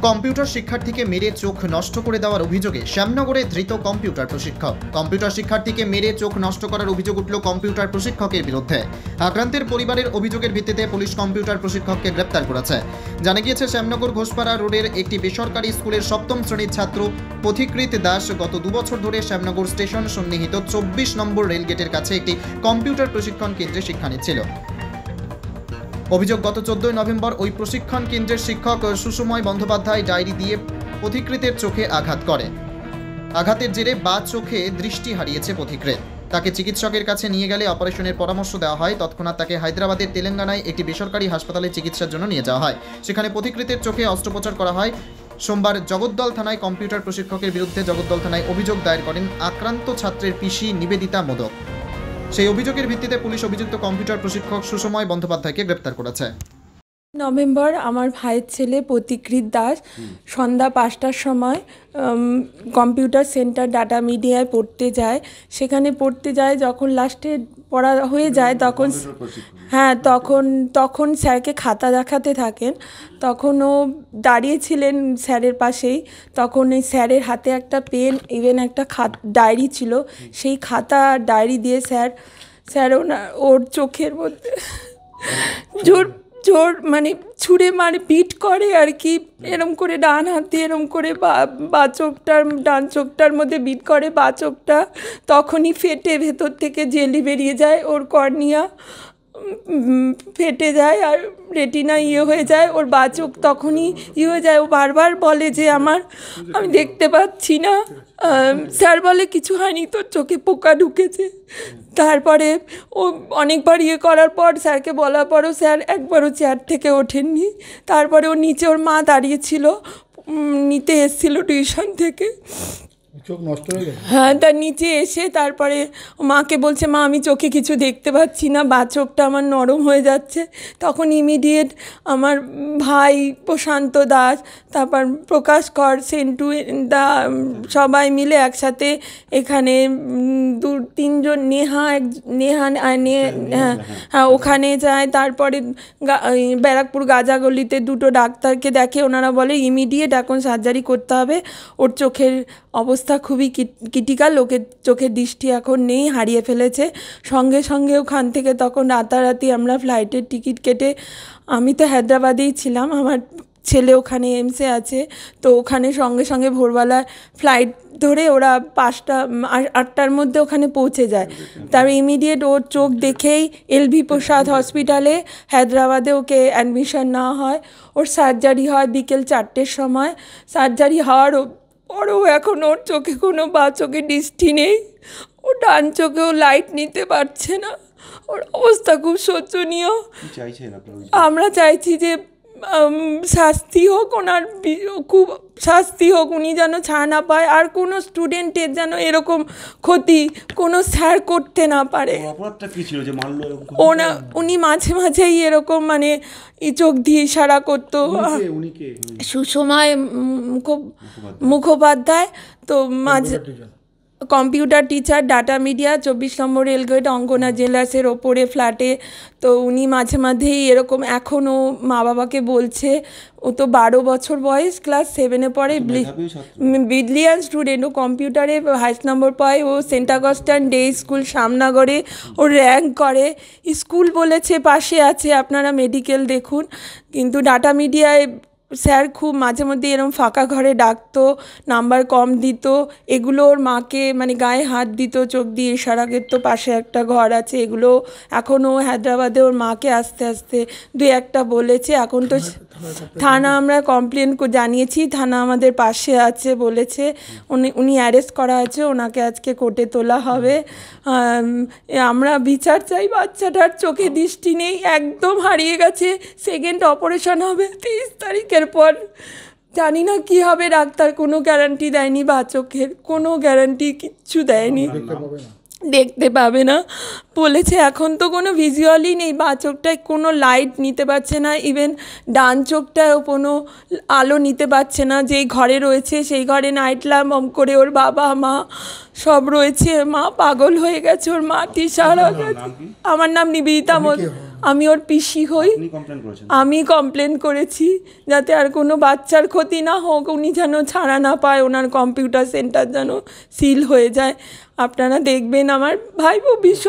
Computer শিক্ষার্থীকে মেরে চোখ নষ্ট করে দেওয়ার অভিযোগে শ্যামনগরে ধৃত কম্পিউটার প্রশিক্ষক। কম্পিউটার শিক্ষার্থীকে মেরে চোখ নষ্ট করার অভিযোগ উঠল কম্পিউটার প্রশিক্ষকের বিরুদ্ধে। আক্রান্তের পরিবারের অভিযোগের ভিত্তিতে পুলিশ কম্পিউটার প্রশিক্ষককে গ্রেপ্তার করেছে। জানা গিয়েছে, শ্যামনগর ঘোষপাড়া রোডের একটি বেসরকারি স্কুলের সপ্তম শ্রেণীর ছাত্র পথিকৃৎ দাস গত 2 বছর ধরে শ্যামনগর স্টেশন সন্নিহিত 24 নম্বর রেলগেটের কাছে একটি কম্পিউটার প্রশিক্ষণ কেন্দ্রে শিক্ষা নিচ্ছিল। অভিযোগ, গত 14 নভেম্বর ওই প্রশিক্ষণ কেন্দ্রের শিক্ষক সুষময় বন্দ্যোপাধ্যায় ডায়েরি দিয়ে পথিকৃতের চোখে আঘাত করে। আঘাতের জেরে বাঁ চোখে দৃষ্টি হারিয়েছে পথিকৃৎ। তাকে চিকিৎসকের কাছে নিয়ে গেলে অপারেশনের পরামর্শ দেওয়া হয়। তৎক্ষণাৎ তাকে হায়দ্রাবাদের তেলেঙ্গানায় একটি বেসরকারি হাসপাতালে চিকিৎসার জন্য নিয়ে যাওয়া হয়। সেখানে পথিকৃতের চোখে অস্ত্রোপচার করা হয়। সোমবার জগদ্দল থানায় কম্পিউটার প্রশিক্ষকের বিরুদ্ধে জগদ্দল থানায় অভিযোগ দায়ের করেন আক্রান্ত ছাত্রের পিসি নিবেদিতা মোদক। সেই অভিযোগের ভিত্তিতে পুলিশ অভিযুক্ত কম্পিউটার প্রশিক্ষক সুষময় বন্দ্যোপাধ্যায়কে গ্রেপ্তার করেছে। নভেম্বর আমার ভাইয়ের ছেলে পথিকৃৎ দাস সন্ধ্যা 5টার সময় কম্পিউটার সেন্টার ডাটা মিডিয়ায় পড়তে যায়। সেখানে পড়তে যায়, যখন লাস্টে পড়া হয়ে যায় তখন তখন স্যারকে খাতা দেখাতে থাকেন। তখন ও দাঁড়িয়েছিলেন স্যারের পাশেই। তখন এই স্যারের হাতে একটা পেন, ইভেন একটা ডায়েরি ছিল। সেই খাতা আর ডায়েরি দিয়ে স্যার ওর চোখের মধ্যে জোর মানে ছুঁড়ে মারে, পিট করে আর কি। এরম করে ডান হাতে এরম করে ডান চোখটার মধ্যে বিট করে। বাঁ চোখটা তখনই ফেটে ভেতর থেকে জেলি বেরিয়ে যায়। ওর কর্নিয়া ফেটে যায় আর রেটিনা হয়ে যায়। ওর বাঁ চোখ তখনই হয়ে যায়। ও বারবার বলে যে আমি দেখতে পাচ্ছি না। স্যার বলে কিছু হয়নি, তোর চোখে পোকা ঢুকেছে। তারপরে ও অনেকবার করার পর স্যারকে বলার পরও স্যার একবারও চেয়ার থেকে ওঠেননি। তারপরে ওর নিচে ওর মা দাঁড়িয়েছিল, নিতে এসেছিল টিউশন থেকে। চোখ নষ্ট হয়ে গেছে। হ্যাঁ, তার নিচে এসে তারপরে মাকে বলছে, মা আমি চোখে কিছু দেখতে পাচ্ছি না, বাঁ চোখটা আমার নরম হয়ে যাচ্ছে। তখন ইমিডিয়েট আমার ভাই প্রশান্ত দাস, তারপর প্রকাশ কর, সেন্টু দা, সবাই মিলে একসাথে এখানে 2-3 জন, হ্যাঁ ওখানে যায়। তারপরে ব্যারাকপুর গাজাগলিতে 2টো ডাক্তারকে দেখে। ওনারা বলে ইমিডিয়েট এখন সার্জারি করতে হবে, ওর চোখের অবস্থা খুবই ক্রিটিক্যাল, ওকে চোখের দৃষ্টি এখন নেই, হারিয়ে ফেলেছে। সঙ্গে সঙ্গে ওখান থেকে তখন রাতারাতি আমরা ফ্লাইটের টিকিট কেটে, আমি তো হায়দ্রাবাদেই ছিলাম, আমার ছেলে ওখানে এমসে আছে, তো ওখানে সঙ্গে সঙ্গে ভোরবেলা ফ্লাইট ধরে ওরা 8টার মধ্যে ওখানে পৌঁছে যায়। তারপর ইমিডিয়েট ওর চোখ দেখেই LV প্রসাদ হসপিটালে হায়দ্রাবাদে ওকে অ্যাডমিশন নেওয়া হয়। ওর সার্জারি হয় বিকেল 4টের সময়। সার্জারি হওয়ার পরও এখন ওর চোখে কোনো বাঁ চোখে দৃষ্টি নেই। ও ডান চোখেও লাইট নিতে পারছে না। ওর অবস্থা খুব শোচনীয়। আমরা চাইছি যে শাস্তি হোক, ওনার খুব শাস্তি হোক, উনি যেন ছাড় না পায়। আর কোনো স্টুডেন্টের যেন এরকম ক্ষতি কোনো স্যার করতে না পারে। উনি মাঝে মাঝেই এরকম মানে চোখ দিয়ে ইশারা করতো। সুষময় মুখোপাধ্যায়, তো মাঝে কম্পিউটার টিচার, ডাটা মিডিয়া, 24 নম্বর রেলগেট, অঙ্গনা জেলাসের ওপরে ফ্ল্যাটে। তো উনি মাঝে মাঝেই এরকম এখনও মা বাবাকে বলছে। ও তো 12 বছর বয়স, ক্লাস 7-এ পড়ে, ব্রিলিয়ান্ট স্টুডেন্ট। ও কম্পিউটারে হাইস্ট নম্বর পায়। ও সেন্ট অগাস্টাইন ডে স্কুল শ্যামনগরে ও র্যাঙ্ক করে। স্কুল বলেছে পাশে আছে, আপনারা মেডিকেল দেখুন। কিন্তু ডাটা মিডিয়ায় স্যার খুব মাঝে মধ্যে এরকম ফাঁকা ঘরে ডাকতো, নাম্বার কম দিত, এগুলো ওর মাকে মানে গায়ে হাত দিত, চোখ দিয়ে ইশারা করতো, পাশে একটা ঘর আছে। এগুলো এখনও হায়দ্রাবাদে ওর মাকে আস্তে আস্তে 2-1টা বলেছে। এখন তো থানা আমরা কমপ্লেন জানিয়েছি, থানা আমাদের পাশে আছে, বলেছে উনি অ্যারেস্ট করা আছে, ওনাকে আজকে কোর্টে তোলা হবে। আমরা বিচার চাই। বাচ্চাটার চোখে দৃষ্টি নেই, একদম হারিয়ে গেছে। সেকেন্ড অপারেশন হবে 30 তারিখের পর। জানি না কি হবে, ডাক্তার কোনো গ্যারান্টি দেয়নি, বা চোখের কোনো গ্যারান্টি কিচ্ছু দেয়নি, দেখতে পাবে না বলেছে। এখন তো কোনো ভিজুয়ালই নেই, বাঁ চোখটায় কোনো লাইট নিতে পারছে না, ইভেন ডান চোখটায়ও কোনো আলো নিতে পারছে না। যেই ঘরে রয়েছে সেই ঘরে নাইট ল্যাম্প অন করে ওর বাবা মা সব রয়েছে। মা পাগল হয়ে গেছে, ওর মা তিসারা। আমার নাম নিবেদিতা মোদক। আমি ওর পিসি হই। আমি কমপ্লেন করেছি যাতে আর কোনো বাচ্চার ক্ষতি না হোক, উনি যেন ছাড়া না পায়, ওনার কম্পিউটার সেন্টার যেন সিল হয়ে যায়। আপনারা দেখবেন, আমার ভাইপো ভীষণ